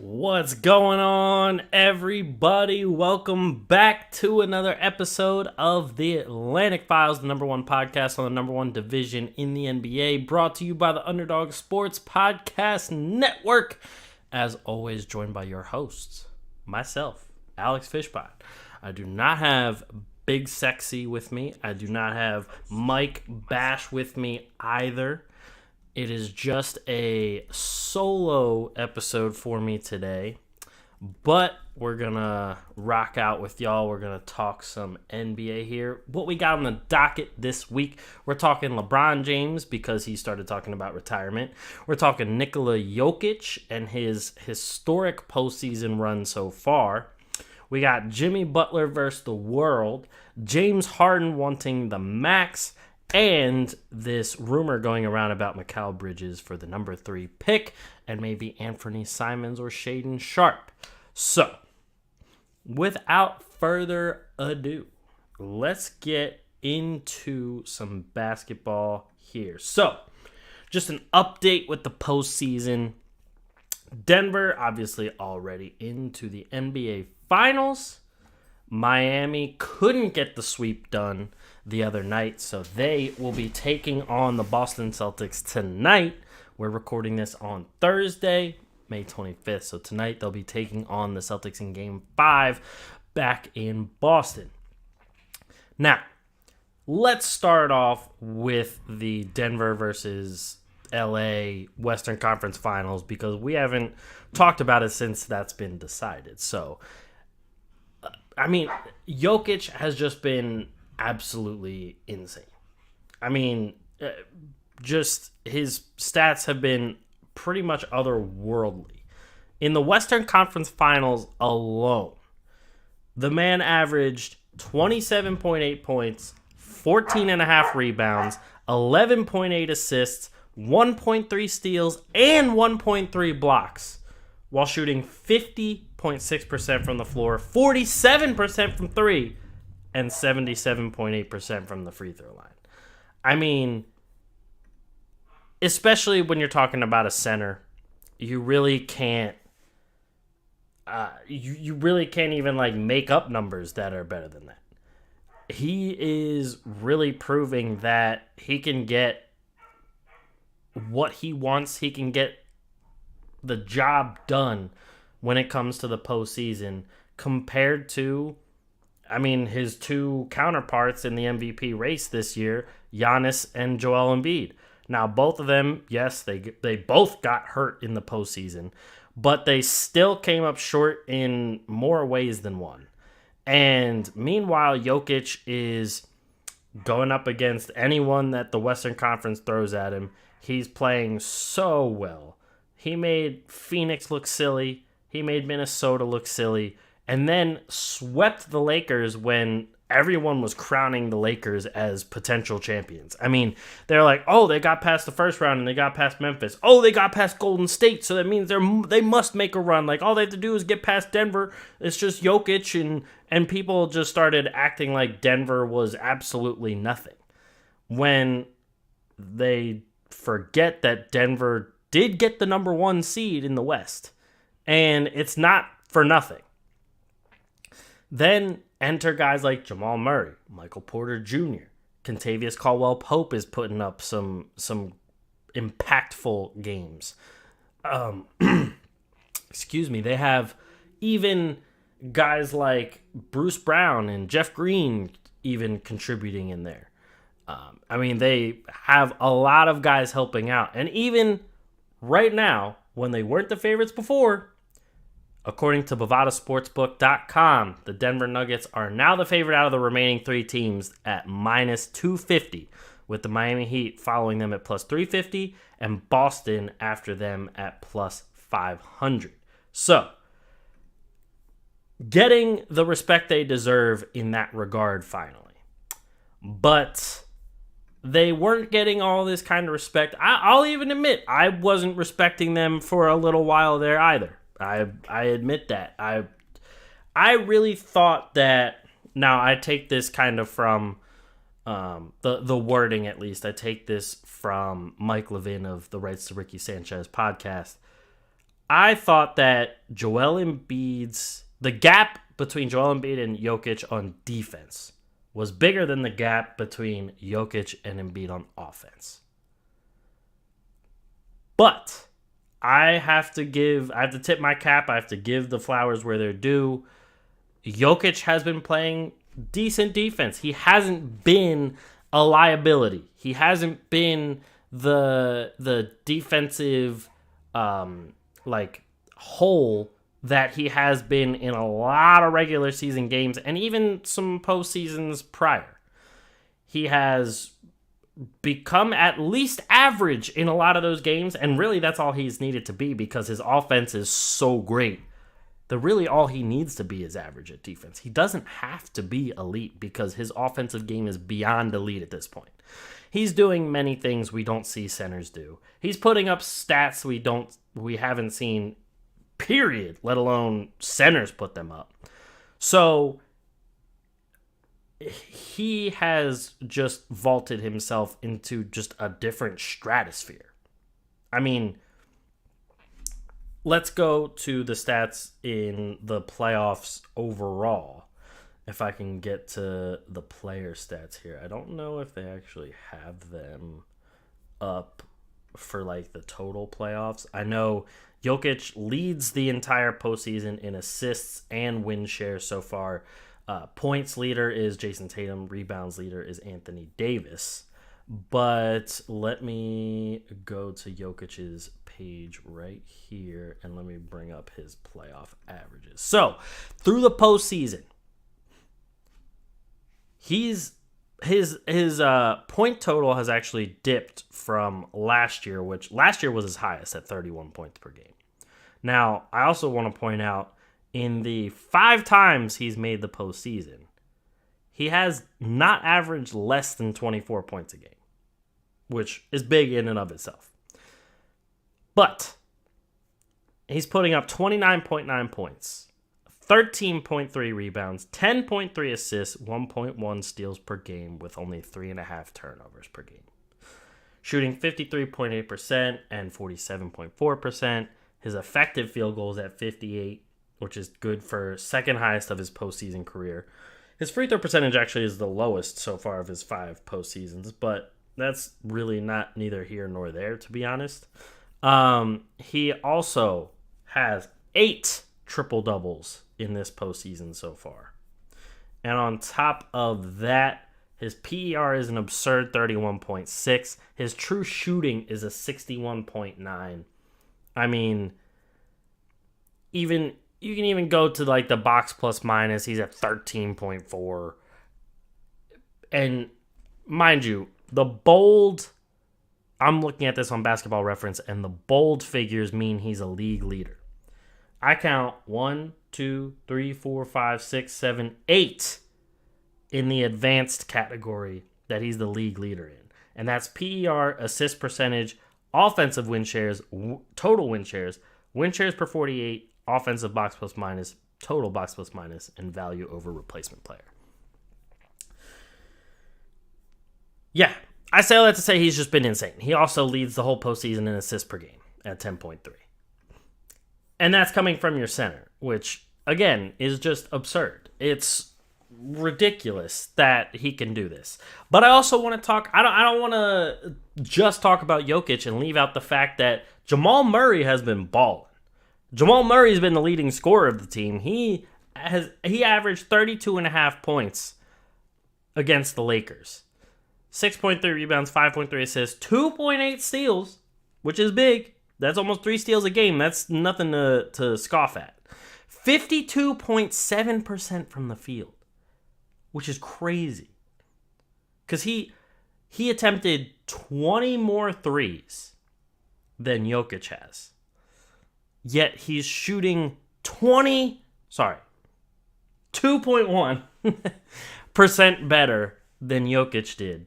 What's going on, everybody? Welcome back to another episode of the Atlantic Files, the number one podcast on the number one division in the NBA, brought to you by the Underdog Sports Podcast Network. As always, joined by your hosts, myself, Alex Fishbot. I do not have Big Sexy with me. I do not have Mike Bash with me either. It is just a solo episode for me today, but we're going to rock out with y'all. We're going to talk some NBA here. What we got on the docket this week, we're talking LeBron James because he started talking about retirement. We're talking Nikola Jokic and his historic postseason run so far. We got Jimmy Butler versus the world, James Harden wanting the max, and this rumor going around about Mikal Bridges for the number 3 pick, and maybe Anthony Simons or Shaedon Sharpe. So, without further ado, let's get into some basketball here. So, just an update with the postseason. Denver, obviously already into the NBA Finals. Miami couldn't get the sweep done the other night, so they will be taking on the Boston Celtics tonight. We're recording this on Thursday, May 25th, so tonight they'll be taking on the Celtics in Game 5 back in Boston. Now, let's start off with the Denver versus LA Western Conference Finals because we haven't talked about it since that's been decided. So, I mean, Jokic has just been absolutely insane. I mean, just his stats have been pretty much otherworldly. In the Western Conference Finals alone, the man averaged 27.8 points, 14.5 rebounds, 11.8 assists, 1.3 steals, and 1.3 blocks, while shooting 50.6% from the floor, 47% from 3, and 77.8% from the free throw line. I mean, especially when you're talking about a center, you really can't you really can't even like make up numbers that are better than that. He is really proving that he can get what he wants. He can get the job done when it comes to the postseason compared to, I mean, his two counterparts in the MVP race this year, Giannis and Joel Embiid. Now, both of them, yes, they both got hurt in the postseason, but they still came up short in more ways than one. And meanwhile, Jokic is going up against anyone that the Western Conference throws at him. He's playing so well. He made Phoenix look silly. He made Minnesota look silly. And then swept the Lakers when everyone was crowning the Lakers as potential champions. I mean, they're like, oh, they got past the first round and they got past Memphis. Oh, they got past Golden State, so that means they must make a run. Like, all they have to do is get past Denver. It's just Jokic, and people just started acting like Denver was absolutely nothing. When they forget that Denver did get the number 1 seed in the West. And it's not for nothing. Then enter guys like Jamal Murray, Michael Porter Jr., Kentavious Caldwell-Pope is putting up some impactful games. Excuse me. They have even guys like Bruce Brown and Jeff Green even contributing in there. I mean, they have a lot of guys helping out. And even right now, when they weren't the favorites before, according to BovadaSportsbook.com, the Denver Nuggets are now the favorite out of the remaining 3 teams at minus 250, with the Miami Heat following them at plus 350 and Boston after them at plus 500. So, getting the respect they deserve in that regard finally. But they weren't getting all this kind of respect. I'll even admit, I wasn't respecting them for a little while there either. I admit that. I really thought that, now I take this kind of from the wording at least. I take this from Mike Levin of the Rights to Ricky Sanchez podcast. I thought that the gap between Joel Embiid and Jokic on defense was bigger than the gap between Jokic and Embiid on offense. But I have to tip my cap. I have to give the flowers where they're due. Jokic has been playing decent defense. He hasn't been a liability. He hasn't been the defensive hole that he has been in a lot of regular season games and even some postseasons prior. He has become at least average in a lot of those games, and really that's all he's needed to be because his offense is so great. Really all he needs to be is average at defense. He doesn't have to be elite because his offensive game is beyond elite at this point. He's doing many things we don't see centers do. He's putting up stats we haven't seen, period, let alone centers put them up. So he has just vaulted himself into just a different stratosphere. I mean, let's go to the stats in the playoffs overall. If I can get to the player stats here. I don't know if they actually have them up for the total playoffs. I know Jokic leads the entire postseason in assists and win share so far. Points leader is Jason Tatum. Rebounds leader is Anthony Davis. But let me go to Jokic's page right here and let me bring up his playoff averages. So, through the postseason, his point total has actually dipped from last year, which last year was his highest at 31 points per game. Now, I also want to point out, in the 5 times he's made the postseason, he has not averaged less than 24 points a game, which is big in and of itself. But he's putting up 29.9 points, 13.3 rebounds, 10.3 assists, 1.1 steals per game with only 3.5 turnovers per game. Shooting 53.8% and 47.4%. His effective field goal is at 58, which is good for second highest of his postseason career. His free throw percentage actually is the lowest so far of his 5 postseasons, but that's really neither here nor there, to be honest. He also has 8 triple-doubles in this postseason so far. And on top of that, his PER is an absurd 31.6. His true shooting is a 61.9. I mean, you can even go to the box plus minus. He's at 13.4. And mind you, the bold, I'm looking at this on Basketball Reference, and the bold figures mean he's a league leader. I count 1, 2, 3, 4, 5, 6, 7, 8 in the advanced category that he's the league leader in. And that's PER, assist percentage, offensive win shares, total win shares per 48, offensive box plus minus, total box plus minus, and value over replacement player. Yeah, I say all that to say he's just been insane. He also leads the whole postseason in assists per game at 10.3. And that's coming from your center, which, again, is just absurd. It's ridiculous that he can do this. But I also want to talk, I don't want to just talk about Jokic and leave out the fact that Jamal Murray has been balling. Jamal Murray's been the leading scorer of the team. He averaged 32.5 points against the Lakers. 6.3 rebounds, 5.3 assists, 2.8 steals, which is big. That's almost 3 steals a game. That's nothing to scoff at. 52.7% from the field, which is crazy. Because he attempted 20 more threes than Jokic has. Yet he's shooting 2.1% better than Jokic did.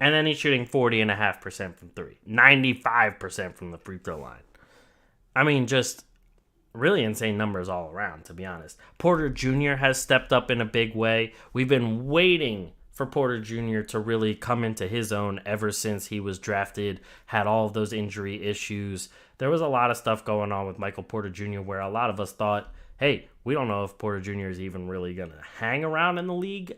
And then he's shooting 40.5% from 3. 95% from the free throw line. I mean, just really insane numbers all around, to be honest. Porter Jr. has stepped up in a big way. We've been waiting for Porter Jr. to really come into his own ever since he was drafted, had all of those injury issues. there was a lot of stuff going on with Michael Porter Jr. where a lot of us thought, hey, we don't know if Porter Jr. is even really going to hang around in the league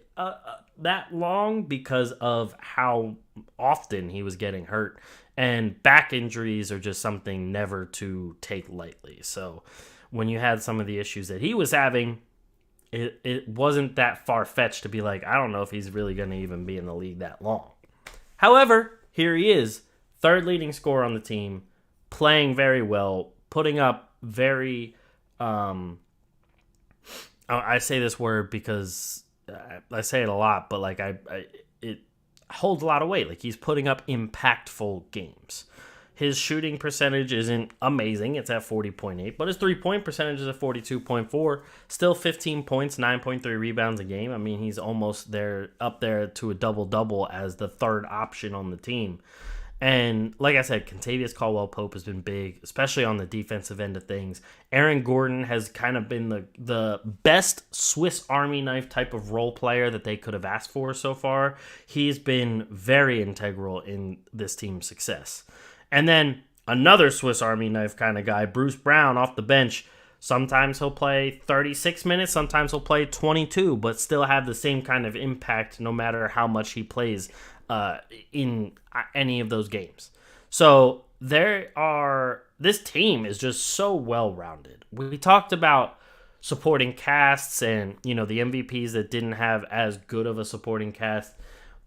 that long because of how often he was getting hurt. And back injuries are just something never to take lightly. So when you had some of the issues that he was having, it wasn't that far-fetched to be like, I don't know if he's really going to even be in the league that long. However, here he is, third leading scorer on the team, playing very well, putting up very... I say this word because I say it a lot, but like it holds a lot of weight. Like, he's putting up impactful games. His shooting percentage isn't amazing. It's at 40.8, but his three-point percentage is at 42.4. Still 15 points, 9.3 rebounds a game. I mean, he's almost there, up there to a double-double as the third option on the team. And like I said, Kentavious Caldwell-Pope has been big, especially on the defensive end of things. Aaron Gordon has kind of been the best Swiss Army knife type of role player that they could have asked for so far. He's been very integral in this team's success. And then another Swiss Army knife kind of guy, Bruce Brown, off the bench. Sometimes he'll play 36 minutes, sometimes he'll play 22, but still have the same kind of impact no matter how much he plays in any of those games. So this team is just so well-rounded. We talked about supporting casts and, the MVPs that didn't have as good of a supporting cast.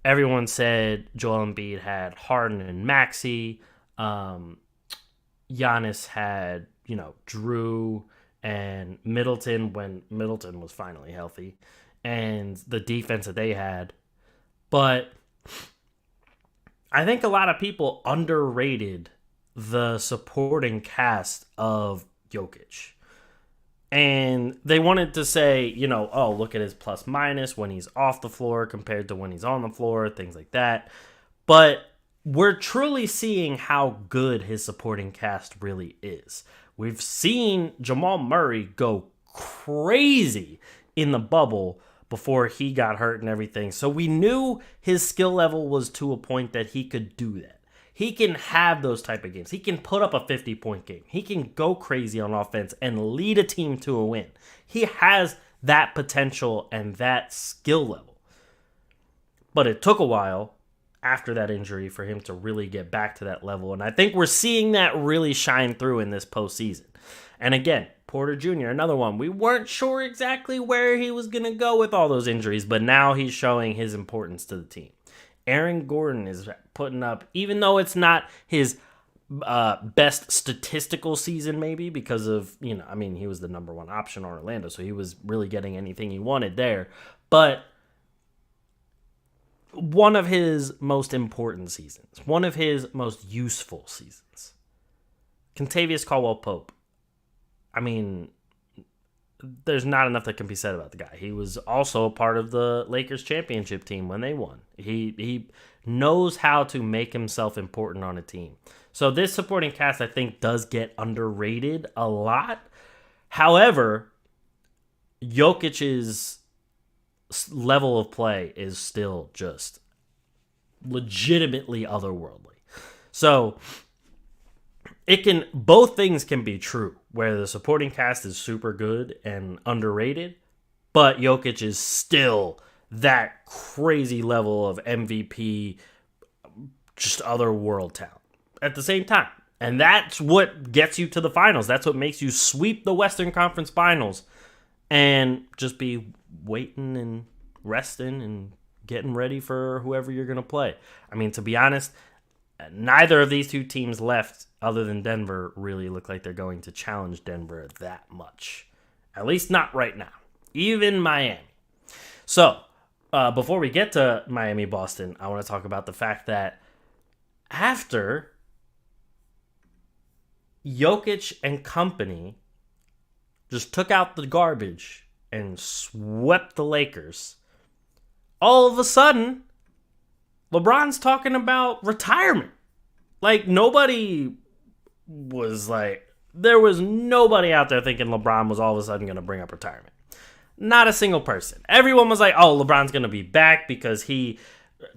Everyone said Joel Embiid had Harden and Maxey. Giannis had, Drew and Middleton when Middleton was finally healthy, and the defense that they had. But I think a lot of people underrated the supporting cast of Jokic. And they wanted to say, oh, look at his plus minus when he's off the floor compared to when he's on the floor, things like that. But we're truly seeing how good his supporting cast really is. We've seen Jamal Murray go crazy in the bubble before he got hurt and everything. So we knew his skill level was to a point that he could do that. He can have those type of games. He can put up a 50-point game. He can go crazy on offense and lead a team to a win. He has that potential and that skill level. But it took a while after that injury for him to really get back to that level. And I think we're seeing that really shine through in this postseason. And again, Porter Jr., another one. We weren't sure exactly where he was going to go with all those injuries, but now he's showing his importance to the team. Aaron Gordon is putting up, even though it's not his best statistical season maybe because of, he was the number one option on Orlando, so he was really getting anything he wanted there. But one of his most important seasons, one of his most useful seasons. Kentavious Caldwell-Pope. There's not enough that can be said about the guy. He was also a part of the Lakers championship team when they won. He knows how to make himself important on a team. So this supporting cast, I think, does get underrated a lot. However, Jokic's level of play is still just legitimately otherworldly. So both things can be true, where the supporting cast is super good and underrated, but Jokic is still that crazy level of MVP, just otherworld talent at the same time. And that's what gets you to the finals. That's what makes you sweep the Western Conference Finals and just be waiting and resting and getting ready for whoever you're going to play. To be honest, neither of these two teams left, other than Denver, really look like they're going to challenge Denver that much. At least not right now. Even Miami. So, before we get to Miami-Boston, I want to talk about the fact that after Jokic and company just took out the garbage and swept the Lakers, all of a sudden, LeBron's talking about retirement. There was nobody out there thinking LeBron was all of a sudden going to bring up retirement. Not a single person. Everyone was like, oh, LeBron's going to be back because he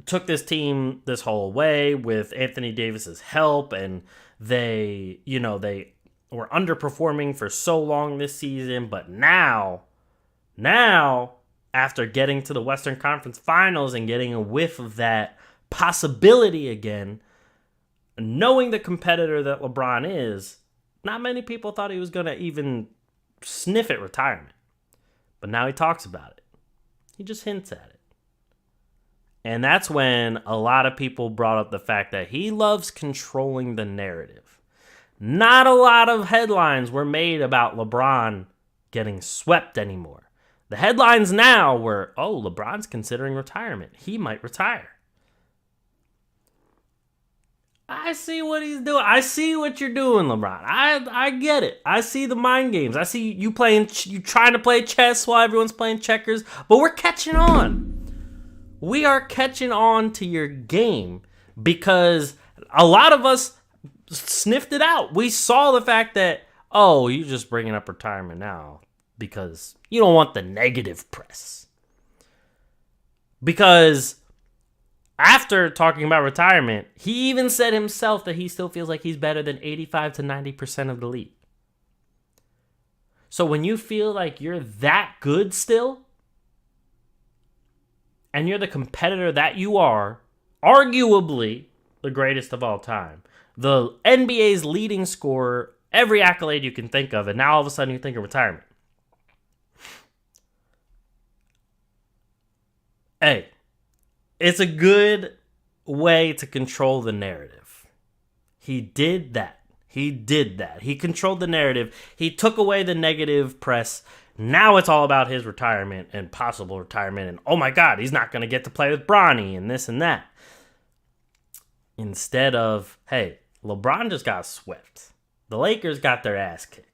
took this team this whole way with Anthony Davis's help, and They were underperforming for so long this season, but now, after getting to the Western Conference Finals and getting a whiff of that possibility again, knowing the competitor that LeBron is, not many people thought he was going to even sniff at retirement. But now he talks about it. He just hints at it. And that's when a lot of people brought up the fact that he loves controlling the narrative. Not a lot of headlines were made about LeBron getting swept anymore. The headlines now were, LeBron's considering retirement. He might retire. I see what he's doing. I see what you're doing, LeBron. I get it. I see the mind games. I see you trying to play chess while everyone's playing checkers. But we're catching on. We are catching on to your game because a lot of us sniffed it out. We saw the fact that, you're just bringing up retirement now because you don't want the negative press. Because after talking about retirement, he even said himself that he still feels like he's better than 85 to 90% of the league. So when you feel like you're that good still, and you're the competitor that you are, arguably the greatest of all time, the NBA's leading scorer, every accolade you can think of, and now all of a sudden you think of retirement. Hey, it's a good way to control the narrative. He did that. He controlled the narrative. He took away the negative press. Now it's all about his retirement and possible retirement. And, oh my God, he's not going to get to play with Bronny and this and that. Instead of, hey, LeBron just got swept. The Lakers got their ass kicked.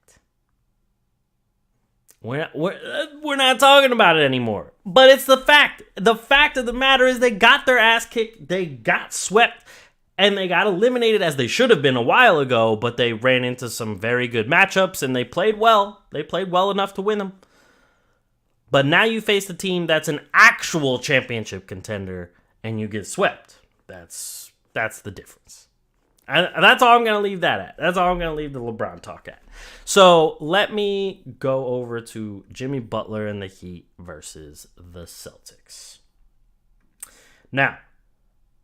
We're not talking about it anymore. But it's the fact. The fact of the matter is they got their ass kicked. They got swept. And they got eliminated as they should have been a while ago. But they ran into some very good matchups. And they played well. They played well enough to win them. But now you face a team that's an actual championship contender. And you get swept. That's the difference. And that's all I'm going to leave that at. That's all I'm going to leave the LeBron talk at. So let me go over to Jimmy Butler and the Heat versus the Celtics. Now,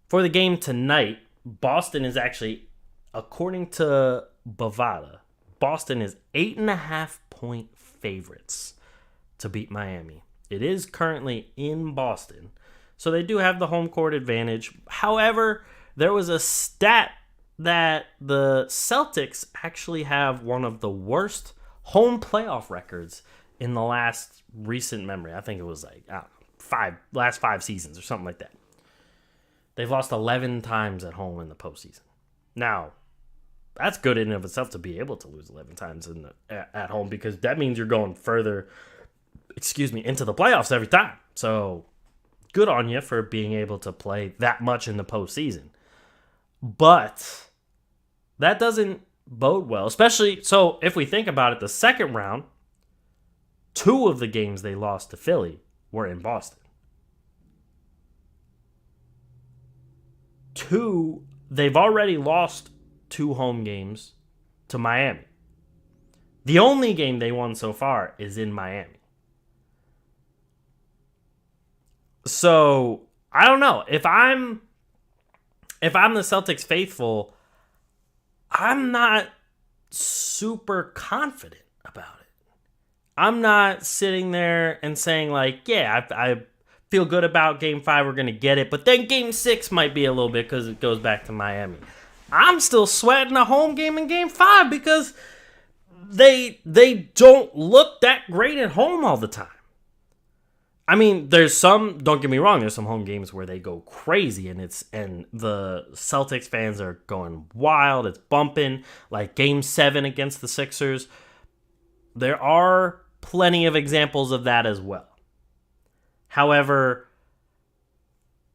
for the game tonight, Boston is actually, according to Bovada, Boston is 8.5-point favorites to beat Miami. It is currently in Boston, so they do have the home court advantage. However, there was a stat that the Celtics actually have one of the worst home playoff records in the last recent memory. I think it was like last 5 seasons or something like that. They've lost 11 times at home in the postseason. Now, that's good in and of itself to be able to lose 11 times at home because that means you're going further, into the playoffs every time. So, good on you for being able to play that much in the postseason. But that doesn't bode well, especially, so if we think about it, the second round, 2 of the games they lost to Philly were in Boston. 2, they've already lost 2 home games to Miami. The only game they won so far is in Miami. So, I don't know. If I'm the Celtics faithful, I'm not super confident about it. I'm not sitting there and saying like, yeah, I feel good about Game 5, we're going to get it. But then Game 6 might be a little bit because it goes back to Miami. I'm still sweating a home game in Game 5 because they don't look that great at home all the time. I mean, there's some, don't get me wrong, there's some home games where they go crazy and the Celtics fans are going wild, it's bumping, like Game 7 against the Sixers. There are plenty of examples of that as well. However,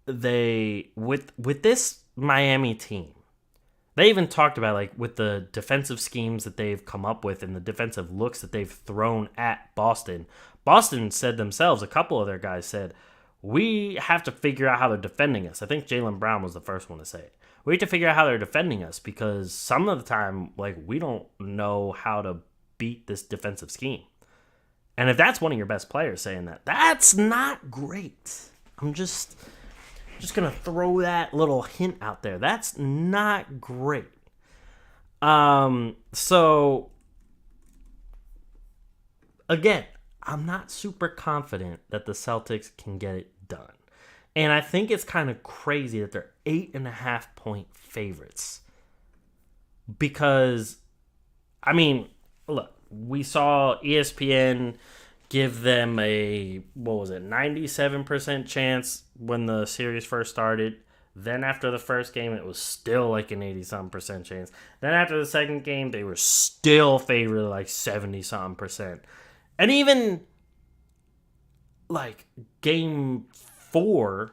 with this Miami team, they even talked about like with the defensive schemes that they've come up with and the defensive looks that they've thrown at Boston. Boston said themselves, a couple of their guys said, we have to figure out how they're defending us. I think Jaylen Brown was the first one to say it. we have to figure out how they're defending us, because some of the time, like, we don't know how to beat this defensive scheme. And if that's one of your best players saying that, that's not great. I'm just going to throw that little hint out there. That's not great. So, again, I'm not super confident that the Celtics can get it done. And I think it's kind of crazy that they're 8.5-point favorites. Because, I mean, look, we saw ESPN give them a, 97% chance when the series first started. Then after the first game, it was still like an 80-something% chance. Then after the second game, they were still favored like 70-something%. And even like game 4,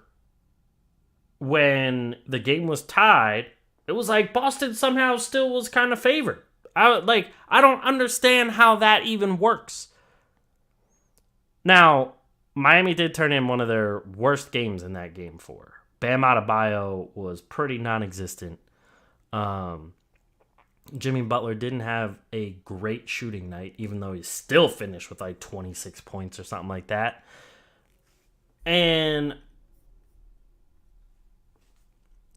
when the game was tied, it was like Boston somehow still was kind of favored. I don't understand how that even works. Now, Miami did turn in one of their worst games in that game 4. Bam Adebayo was pretty non-existent. Jimmy Butler didn't have a great shooting night, even though he still finished with like 26 points or something like that. And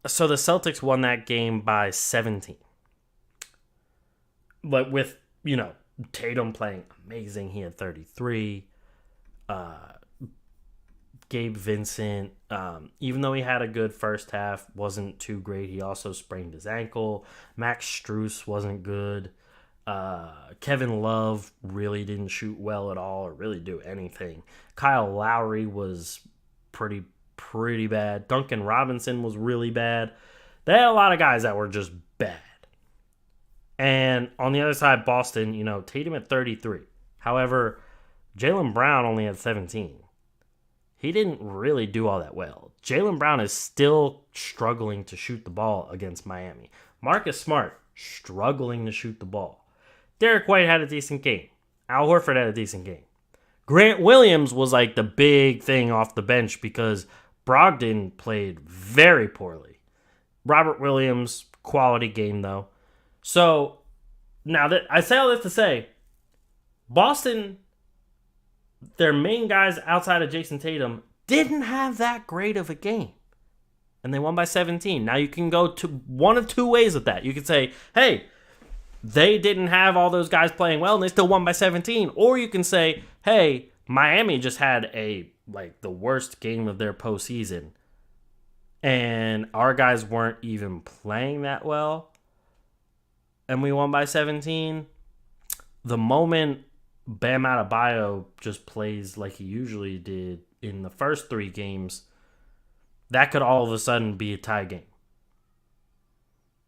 so the Celtics won that game by 17. But with, Tatum playing amazing. He had 33. Gabe Vincent, even though he had a good first half, wasn't too great. He also sprained his ankle. Max Strus wasn't good. Kevin Love really didn't shoot well at all or really do anything. Kyle Lowry was pretty bad. Duncan Robinson was really bad. They had a lot of guys that were just bad. And on the other side, Boston, Tatum at 33. However, Jaylen Brown only had 17. He didn't really do all that well. Jaylen Brown is still struggling to shoot the ball against Miami. Marcus Smart, struggling to shoot the ball. Derek White had a decent game. Al Horford had a decent game. Grant Williams was like the big thing off the bench because Brogdon played very poorly. Robert Williams, quality game though. So, now that I say all this to say, Boston, their main guys outside of Jason Tatum, didn't have that great of a game. And they won by 17. Now you can go to one of two ways with that. You could say, hey, they didn't have all those guys playing well and they still won by 17. Or you can say, hey, Miami just had the worst game of their postseason. And our guys weren't even playing that well. And we won by 17. The moment Bam Adebayo just plays like he usually did in the first 3 games, that could all of a sudden be a tie game.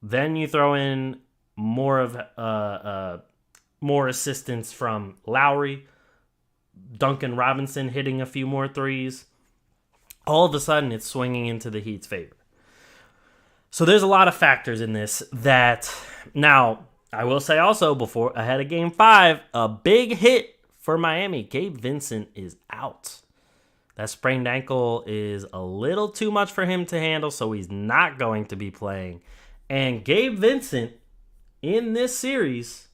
Then you throw in more assistance from Lowry, Duncan Robinson hitting a few more threes. All of a sudden, it's swinging into the Heat's favor. So there's a lot of factors in this that now. I will say also, ahead of Game 5, a big hit for Miami. Gabe Vincent is out. That sprained ankle is a little too much for him to handle, so he's not going to be playing. And Gabe Vincent, in this series,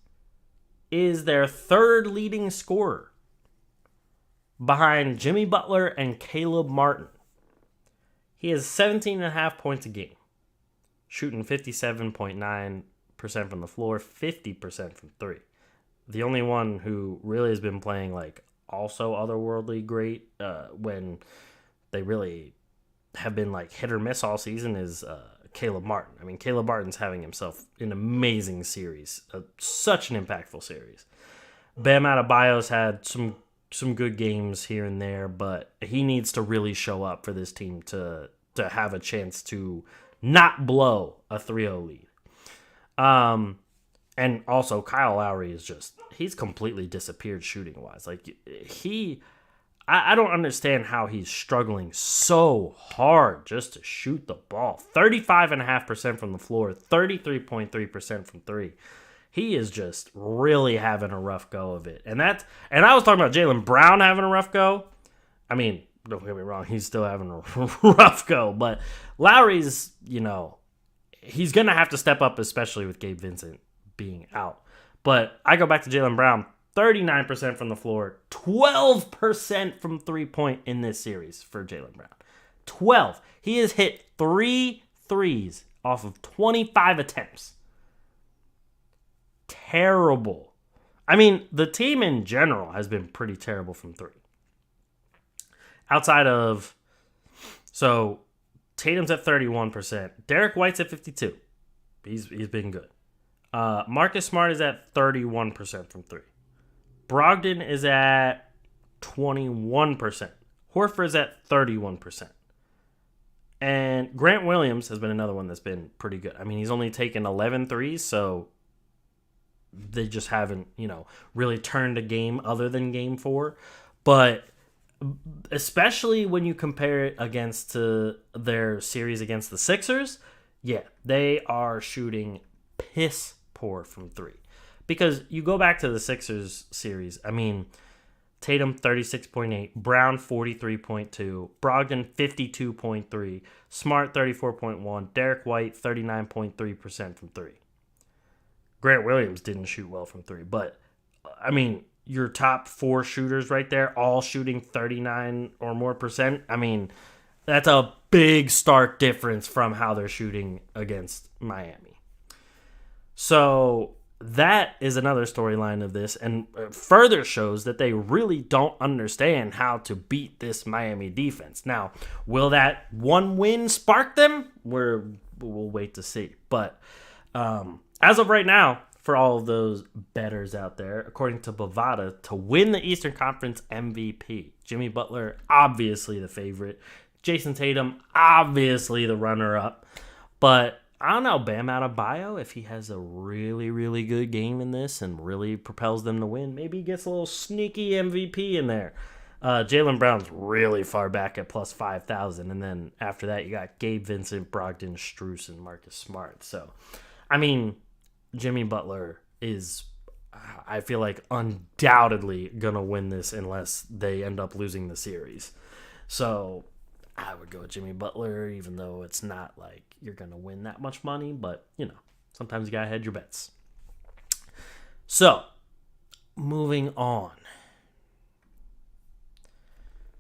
is their 3rd leading scorer, behind Jimmy Butler and Caleb Martin. He has 17.5 points a game, shooting 57.9% from the floor, 50% from 3. The only one who really has been playing also otherworldly great when they really have been hit or miss all season is Caleb Martin. I mean, Caleb Martin's having himself an amazing series, such an impactful series. Bam Adebayo's had some good games here and there, but he needs to really show up for this team to have a chance to not blow a 3-0 lead. And also Kyle Lowry is he's completely disappeared shooting wise. I don't understand how he's struggling so hard just to shoot the ball. 35.5% from the floor, 33.3% from 3. He is just really having a rough go of it. And I was talking about Jaylen Brown having a rough go. I mean, don't get me wrong, he's still having a rough go, but Lowry's, he's going to have to step up, especially with Gabe Vincent being out. But I go back to Jaylen Brown, 39% from the floor, 12% from three-point in this series for Jaylen Brown. 12. He has hit 3 threes off of 25 attempts. Terrible. I mean, the team in general has been pretty terrible from three. Outside of, so Tatum's at 31%. Derek White's at 52%. He's been good. Marcus Smart is at 31% from three. Brogdon is at 21%. Horford's at 31%. And Grant Williams has been another one that's been pretty good. I mean, he's only taken 11 threes, so they just haven't, really turned a game other than game 4. But especially when you compare it against their series against the Sixers, yeah, they are shooting piss poor from three. Because you go back to the Sixers series, I mean, Tatum 36.8, Brown 43.2, Brogdon 52.3, Smart 34.1, Derek White 39.3% from three. Grant Williams didn't shoot well from three, but I mean, your top 4 shooters right there, all shooting 39 or more percent. I mean, that's a big stark difference from how they're shooting against Miami. So that is another storyline of this, and further shows that they really don't understand how to beat this Miami defense. Now, will that one win spark them? We'll wait to see. But as of right now, for all of those bettors out there, according to Bovada, to win the Eastern Conference MVP, Jimmy Butler, obviously the favorite. Jason Tatum, obviously the runner-up. But I don't know, Bam Adebayo, if he has a really, really good game in this and really propels them to win, maybe he gets a little sneaky MVP in there. Jaylen Brown's really far back at plus 5,000. And then after that, you got Gabe Vincent, Brogdon, Strus, and Marcus Smart. So, I mean, Jimmy Butler is, I feel like, undoubtedly going to win this unless they end up losing the series. So I would go with Jimmy Butler, even though it's not like you're going to win that much money. But, sometimes you got to hedge your bets. So, moving on.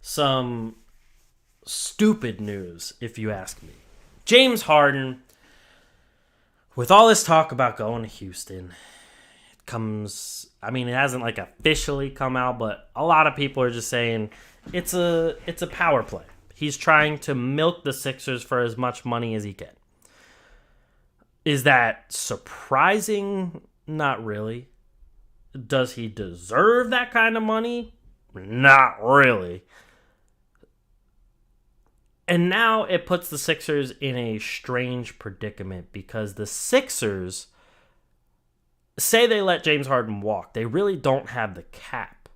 Some stupid news, if you ask me. James Harden, with all this talk about going to Houston, it hasn't like officially come out, but a lot of people are just saying it's a power play. He's trying to milk the Sixers for as much money as he can. Is that surprising? Not really. Does he deserve that kind of money? Not really. And now it puts the Sixers in a strange predicament because the Sixers, say they let James Harden walk, they really don't have the cap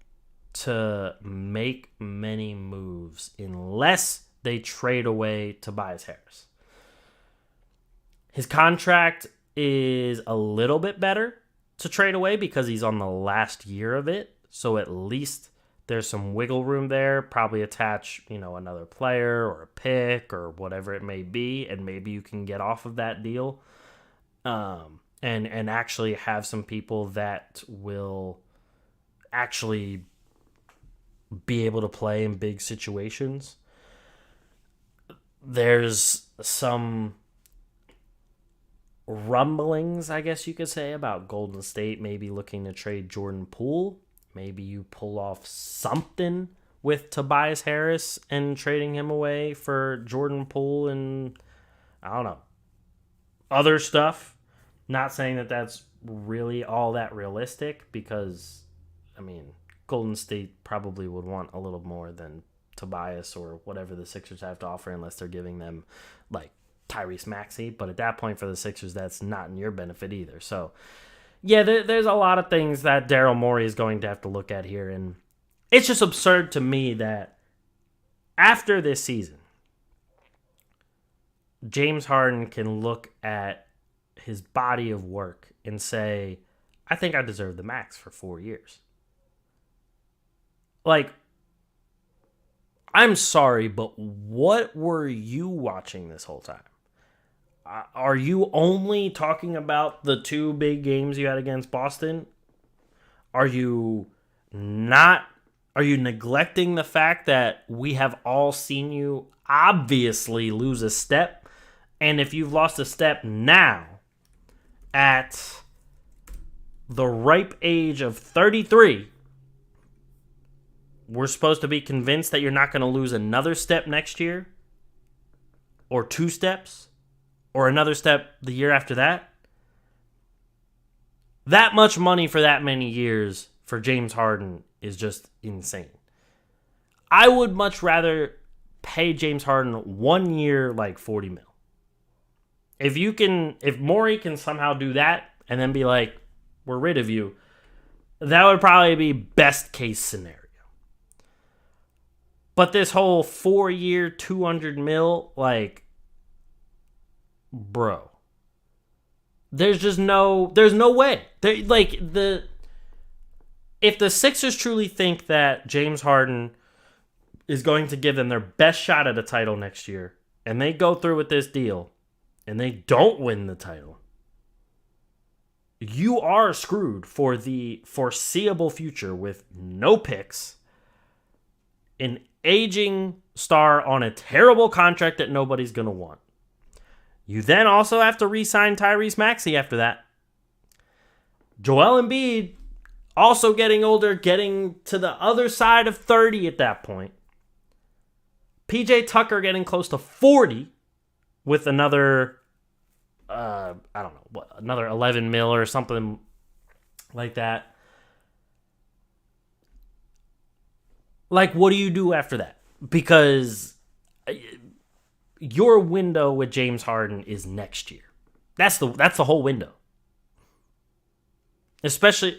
to make many moves unless they trade away Tobias Harris. His contract is a little bit better to trade away because he's on the last year of it, so at least there's some wiggle room there. Probably attach, another player or a pick or whatever it may be, and maybe you can get off of that deal, and actually have some people that will actually be able to play in big situations. There's some rumblings, I guess you could say, about Golden State maybe looking to trade Jordan Poole. Maybe you pull off something with Tobias Harris and trading him away for Jordan Poole and, I don't know, other stuff. Not saying that that's really all that realistic because, Golden State probably would want a little more than Tobias or whatever the Sixers have to offer unless they're giving them, like, Tyrese Maxey. But at that point for the Sixers, that's not in your benefit either. So, yeah, there's a lot of things that Daryl Morey is going to have to look at here. And it's just absurd to me that after this season, James Harden can look at his body of work and say, I think I deserve the max for 4 years. Like, I'm sorry, but what were you watching this whole time? Are you only talking about the two big games you had against Boston? Are you not? Are you neglecting the fact that we have all seen you obviously lose a step? And if you've lost a step now at the ripe age of 33, we're supposed to be convinced that you're not going to lose another step next year? Or 2 steps? Or another step the year after that? That much money for that many years for James Harden is just insane. I would much rather pay James Harden 1 year like 40 mil. If Morey can somehow do that and then be like, we're rid of you, that would probably be best case scenario. But this whole 4-year, 200 mil, like, bro, there's no way. If the Sixers truly think that James Harden is going to give them their best shot at a title next year, and they go through with this deal, and they don't win the title, you are screwed for the foreseeable future with no picks, an aging star on a terrible contract that nobody's going to want. You then also have to re-sign Tyrese Maxey after that. Joel Embiid also getting older, getting to the other side of 30 at that point. PJ Tucker getting close to 40 with another, another 11 mil or something like that. Like, what do you do after that? Because your window with James Harden is next year. That's the whole window. Especially,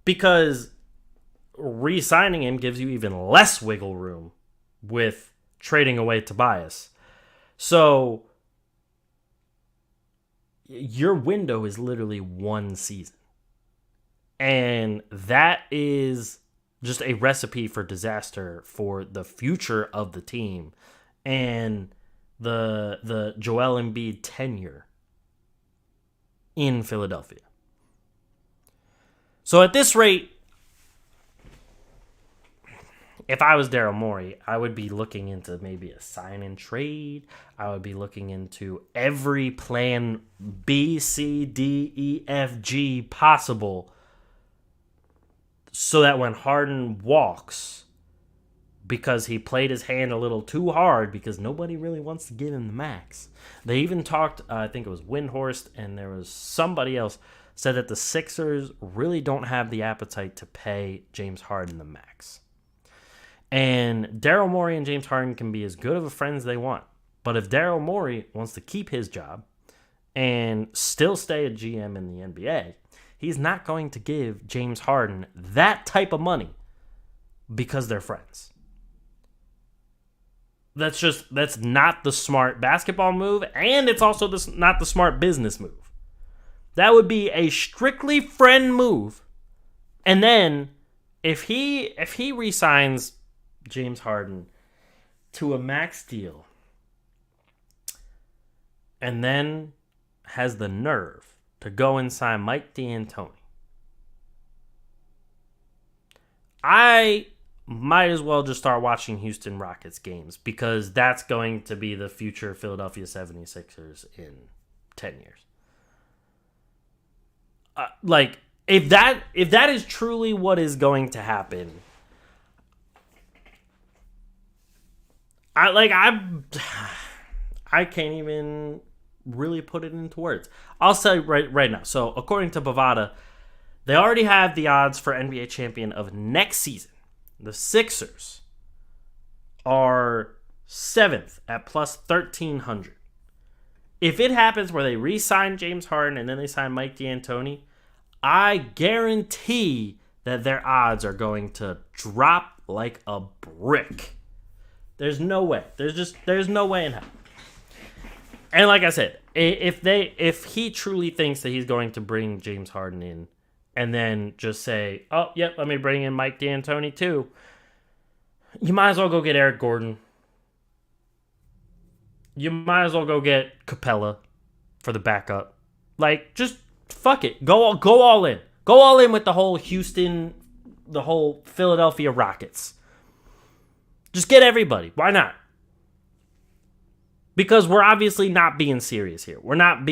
because re-signing him gives you even less wiggle room with trading away Tobias. So, your window is literally 1 season. And that is just a recipe for disaster for the future of the team and the Joel Embiid tenure in Philadelphia. So at this rate, if I was Daryl Morey, I would be looking into maybe a sign and trade. I would be looking into every plan B, C, D, E, F, G possible, so that when Harden walks, because he played his hand a little too hard, because nobody really wants to give him the max. They even talked, I think it was Windhorst, and there was somebody else, said that the Sixers really don't have the appetite to pay James Harden the max. And Daryl Morey and James Harden can be as good of a friend as they want. But if Daryl Morey wants to keep his job and still stay a GM in the NBA, he's not going to give James Harden that type of money because they're friends. That's not the smart basketball move, and it's also not the smart business move. That would be a strictly friend move. And then if he re-signs James Harden to a max deal and then has the nerve to go and sign Mike D'Antoni, I might as well just start watching Houston Rockets games, because that's going to be the future Philadelphia 76ers in 10 years. If that is truly what is going to happen, I can't even really put it into words. I'll say right now. So according to Bovada, they already have the odds for NBA champion of next season. The Sixers are 7th at plus 1,300. If it happens where they re-sign James Harden and then they sign Mike D'Antoni, I guarantee that their odds are going to drop like a brick. There's no way. There's no way in hell. And like I said, if he truly thinks that he's going to bring James Harden in and then just say, oh, yep, let me bring in Mike D'Antoni too, you might as well go get Eric Gordon. You might as well go get Capella. for the backup. Like, just fuck it. Go all in. Go all in with the whole Philadelphia Rockets. Just get everybody. Why not? Because we're obviously not being serious here. We're not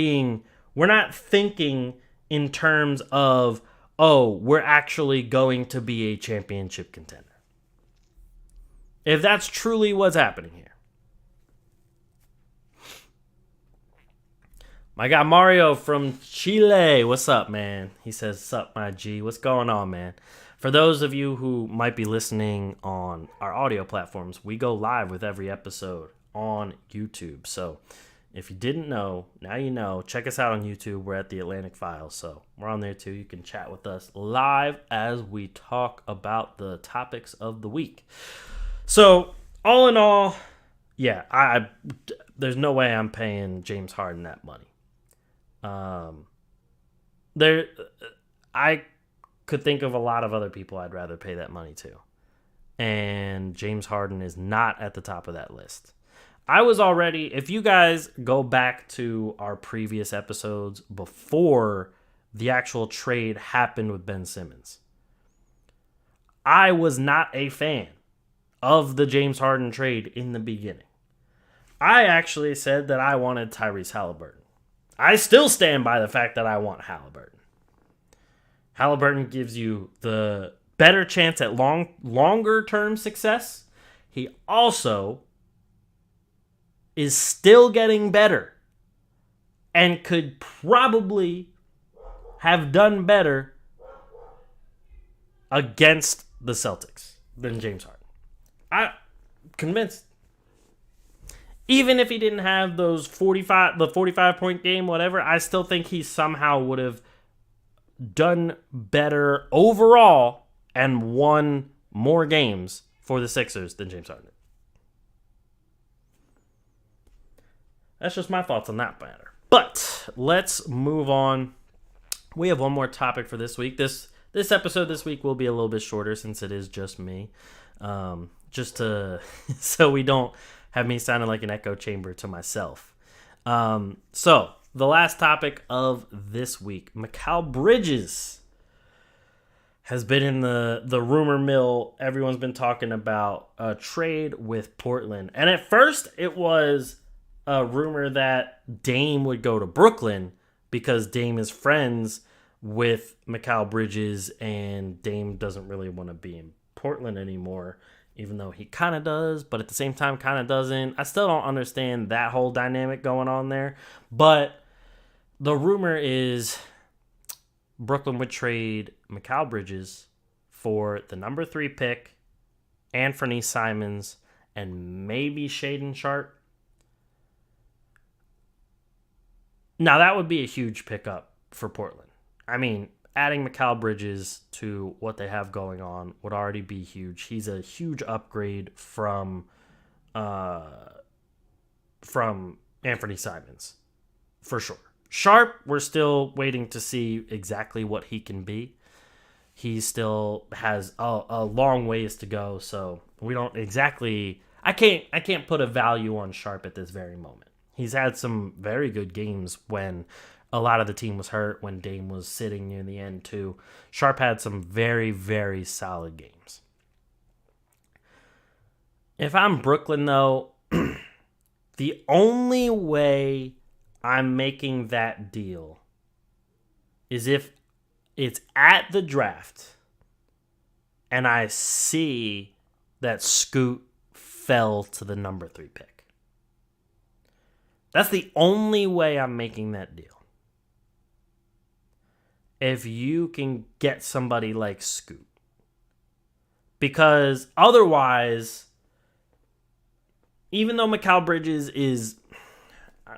thinking in terms of, oh, we're actually going to be a championship contender. If that's truly what's happening here. My guy Mario from Chile. What's up, man? He says, sup, my G. What's going on, man? For those of you who might be listening on our audio platforms, we go live with every episode on YouTube. So if you didn't know, now you know. Check us out on YouTube. We're at the Atlantic Files. So we're on there too. You can chat with us live as we talk about the topics of the week. So all in all, yeah, there's no way I'm paying James Harden that money. I could think of a lot of other people I'd rather pay that money to. And James Harden is not at the top of that list. I was already, if you guys go back to our previous episodes before the actual trade happened with Ben Simmons, I was not a fan of the James Harden trade in the beginning. I actually said that I wanted Tyrese Halliburton. I still stand by the fact that I want Halliburton. Halliburton gives you the better chance at longer term success. He also is still getting better and could probably have done better against the Celtics than James Harden. I'm convinced. Even if he didn't have the 45-point game, whatever, I still think he somehow would have done better overall and won more games for the Sixers than James Harden. That's just my thoughts on that matter. But let's move on. We have one more topic for this week. This episode this week will be a little bit shorter since it is just me. Just to so we don't have me sounding like an echo chamber to myself. So, the last topic of this week. Mikal Bridges has been in the rumor mill. Everyone's been talking about a trade with Portland. And at first, it was a rumor that Dame would go to Brooklyn because Dame is friends with Mikal Bridges and Dame doesn't really want to be in Portland anymore. Even though he kind of does, but at the same time kind of doesn't. I still don't understand that whole dynamic going on there. But the rumor is Brooklyn would trade Mikal Bridges for the number 3 pick, Anthony Simons, and maybe Shaedon Sharpe. Now, that would be a huge pickup for Portland. I mean, adding Mikal Bridges to what they have going on would already be huge. He's a huge upgrade from Anthony Simons, for sure. Sharpe, we're still waiting to see exactly what he can be. He still has a long ways to go, so we don't exactly. I can't put a value on Sharpe at this very moment. He's had some very good games when a lot of the team was hurt, when Dame was sitting near the end too. Sharpe had some very, very solid games. If I'm Brooklyn, though, the only way I'm making that deal is if it's at the draft and I see that Scoot fell to the number 3 pick. That's the only way I'm making that deal. If you can get somebody like Scoot. Because otherwise, even though Mikal Bridges is,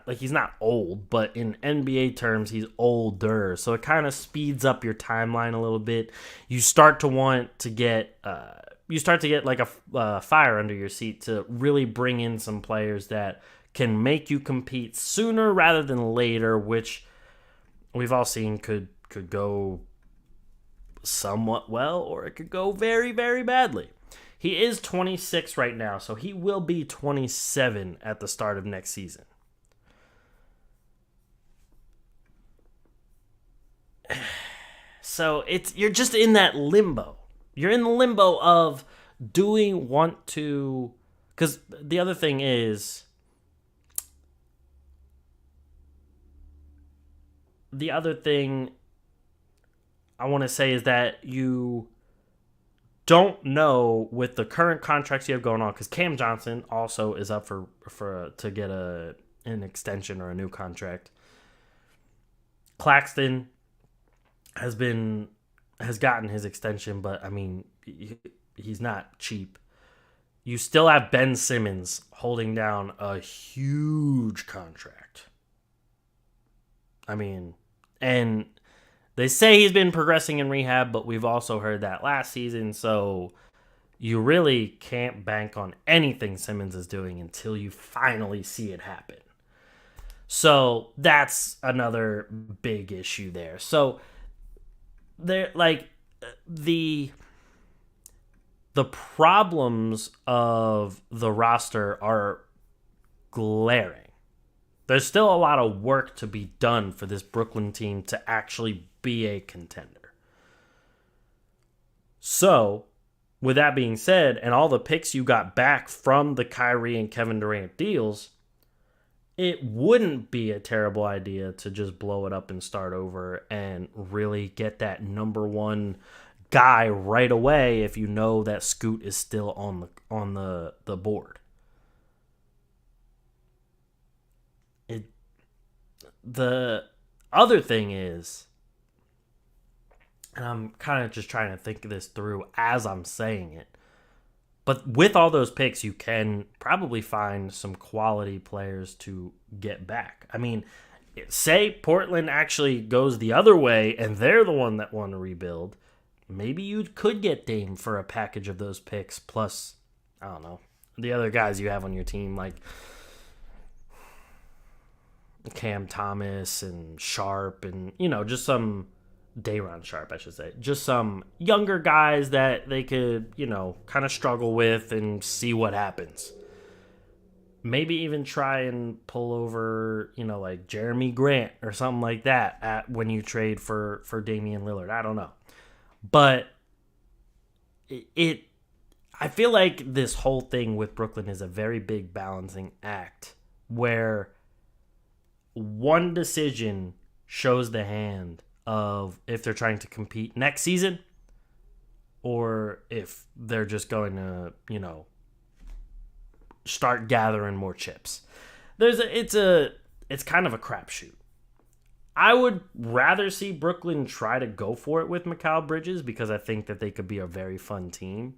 like, he's not old, but in NBA terms, he's older. So it kind of speeds up your timeline a little bit. You start to want to get, like a fire under your seat to really bring in some players that can make you compete sooner rather than later, which we've all seen could go somewhat well, or it could go very, very badly. He is 26 right now, so he will be 27 at the start of next season. So you're just in that limbo. You're in the limbo of do we want to, because the other thing is, the other thing I want to say is that you don't know with the current contracts you have going on, because Cam Johnson also is up for to get an extension or a new contract. Claxton has gotten his extension, but I mean, he's not cheap. You still have Ben Simmons holding down a huge contract. I mean, and they say he's been progressing in rehab, but we've also heard that last season, so you really can't bank on anything Simmons is doing until you finally see it happen. So that's another big issue there. So there, like, the problems of the roster are glaring. There's still a lot of work to be done for this Brooklyn team to actually be a contender. So, with that being said, and all the picks you got back from the Kyrie and Kevin Durant deals, it wouldn't be a terrible idea to just blow it up and start over and really get that number one guy right away if you know that Scoot is still on the board. The other thing is, and I'm kind of just trying to think this through as I'm saying it, but with all those picks, you can probably find some quality players to get back. I mean, say Portland actually goes the other way and they're the one that want to rebuild. Maybe you could get Dame for a package of those picks, plus, I don't know, the other guys you have on your team, like Cam Thomas and Sharp and, just some Day'Ron Sharp, I should say. Just some younger guys that they could, kind of struggle with and see what happens. Maybe even try and pull over, like Jeremy Grant or something like that when you trade for Damian Lillard. I don't know. But I feel like this whole thing with Brooklyn is a very big balancing act where one decision shows the hand of if they're trying to compete next season or if they're just going to, start gathering more chips. It's kind of a crapshoot. I would rather see Brooklyn try to go for it with Mikal Bridges because I think that they could be a very fun team.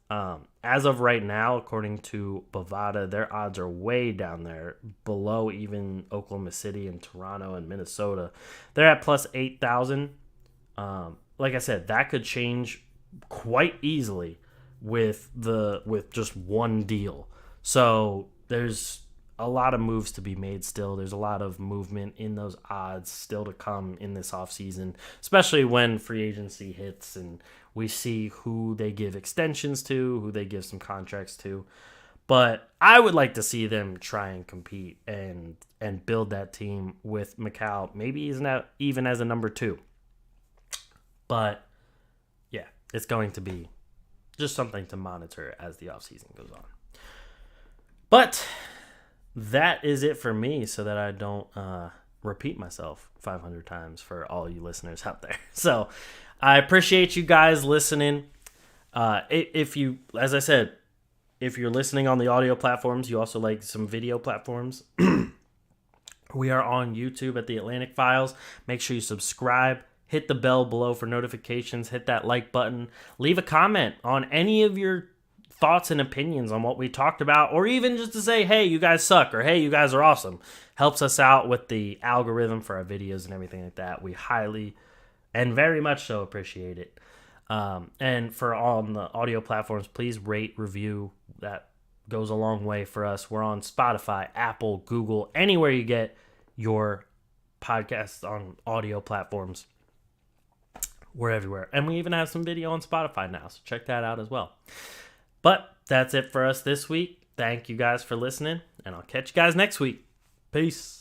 As of right now, according to Bovada, their odds are way down there, below even Oklahoma City and Toronto and Minnesota. They're at plus 8,000. Like I said, that could change quite easily with just one deal. So there's a lot of moves to be made still. There's a lot of movement in those odds still to come in this offseason, especially when free agency hits and we see who they give extensions to, who they give some contracts to. But I would like to see them try and compete and build that team with Mikal, maybe even as a number 2. But yeah, it's going to be just something to monitor as the offseason goes on. But that is it for me so that I don't repeat myself 500 times for all you listeners out there. So I appreciate you guys listening. If you, as I said, if you're listening on the audio platforms, you also like some video platforms. We are on YouTube at The Atlantic Files. Make sure you subscribe. Hit the bell below for notifications. Hit that like button. Leave a comment on any of your thoughts and opinions on what we talked about, or even just to say, hey, you guys suck, or hey, you guys are awesome. Helps us out with the algorithm for our videos and everything like that. We highly and very much so appreciate it. And for all on the audio platforms, please rate, review. That goes a long way for us. We're on Spotify, Apple, Google, anywhere you get your podcasts on audio platforms. We're everywhere. And we even have some video on Spotify now, so check that out as well. But that's it for us this week. Thank you guys for listening, and I'll catch you guys next week. Peace.